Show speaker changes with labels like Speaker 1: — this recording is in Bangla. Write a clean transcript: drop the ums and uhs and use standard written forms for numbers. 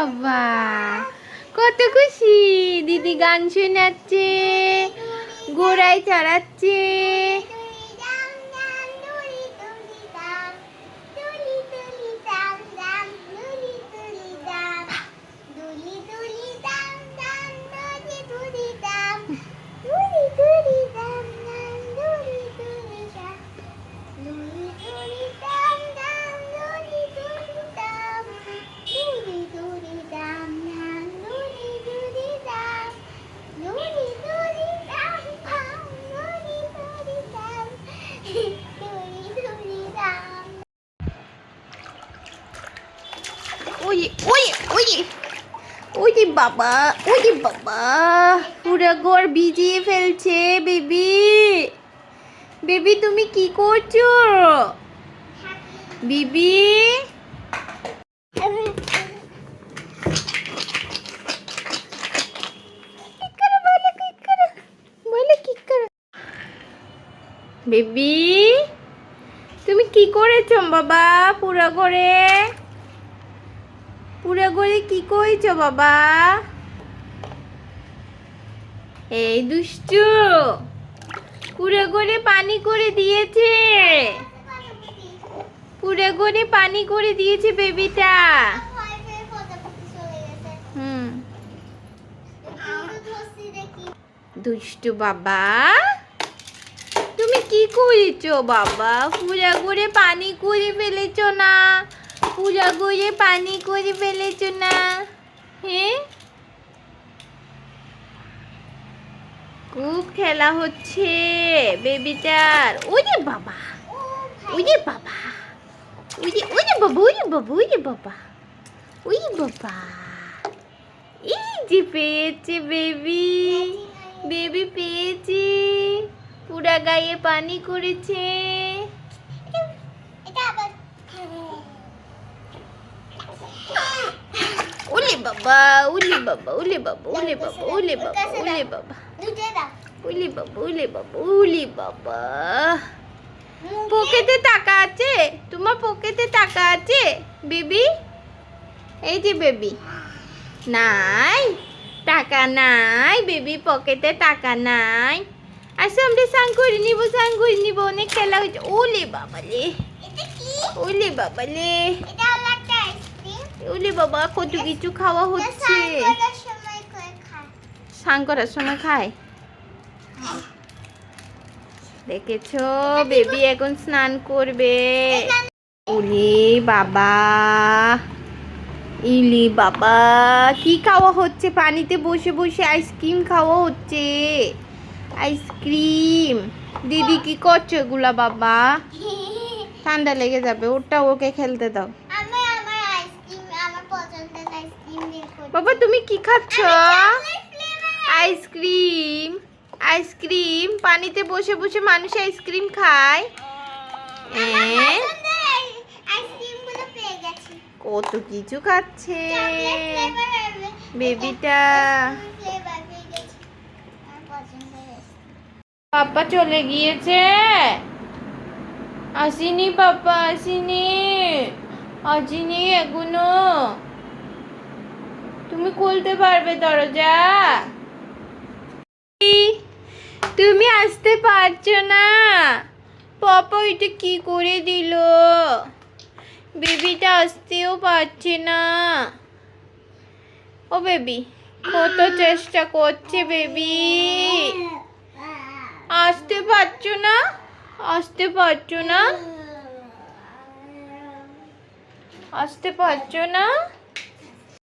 Speaker 1: বাবা, কত খুশি! দিদি গান শোনাচ্ছে, ঘোড়ায় চড়াচ্ছে। ওই বাবা, বাবা, পুরো ঘর ভিজিয়ে ফেলছে। বেবি, বেবি তুমি কি করছো? বিবি, বেবি তুমি কি করেছো বাবা? পুরো ঘরে কি করেছো বাবা? এই দুষ্টু, পুরো ঘরে পানি করে দিয়েছে, পুরো ঘরে পানি করে দিয়েছে বেবিটা। দুষ্টু বাবা, তুমি কি করেছো বাবা? পুরো ঘরে পানি করে ফেলেছো না? পুরো ঘরে পানি করে ফেলেছো না? হ্যাঁ, খুব খেলা হচ্ছে বেবিটার। ওরে বাবা, ওরে বাবা, ওরে বাবা, ওরে বাবা, ওরে বাবা, ওরে বাবা। এই যে পেয়েছে বেবি, বেবি পেয়েছে, পুরা গায়ে পানি করেছে। ওলে বাবা, ওলে বাবা, ওলে বাবা, ওলে বাবা, ওলে বাবা, ওলে বাবা, ওলে বাবা, ওলে বাবা, ওলে বাবা। পকেটে টাকা আছে? তোমার পকেটে টাকা আছে বেবি? এই যে বেবি, নাই টাকা নাই বেবি, পকেটে টাকা নাই। আচ্ছা আমরা স্নান করে নিব, স্নান করে নিব, অনেক খেলা হয়েছে। ওলে বাবালে, ওলে বাবালে, ওলে বাবা, কত কিছু খাওয়া হচ্ছে। স্নান করার সময় খায়? দেখেছো বেবি এখন স্নান করবে। ওলে বাবা, ইলি বাবা, কি খাওয়া হচ্ছে? পানিতে বসে বসে আইসক্রিম খাওয়া হচ্ছে, আইসক্রিম। দিদি কি করছো এগুলা বাবা? ঠান্ডা লেগে যাবে, ওটা ওকে খেলতে দাও। বাবা তুমি কি খাচ্ছ? Ice cream, ice cream. পানিতে বসে বসে মানুষ আইসক্রিম খায়? কত কিছু খাচ্ছে বেবিটা। পাপা চলে গিয়েছে? আসিনি পাপা, আসিনি, আসিনি এখনো। তুমি খুলতে পারবে দরজা? তুমি আসতে পারছো না? পাপা এটা কি করে দিল? বেবিটা আসতেও পারছে না। ও বেবি, কত চেষ্টা করছে বেবি, আসতে পারছো না? আসতে পারছো না? আসতে পারছো না?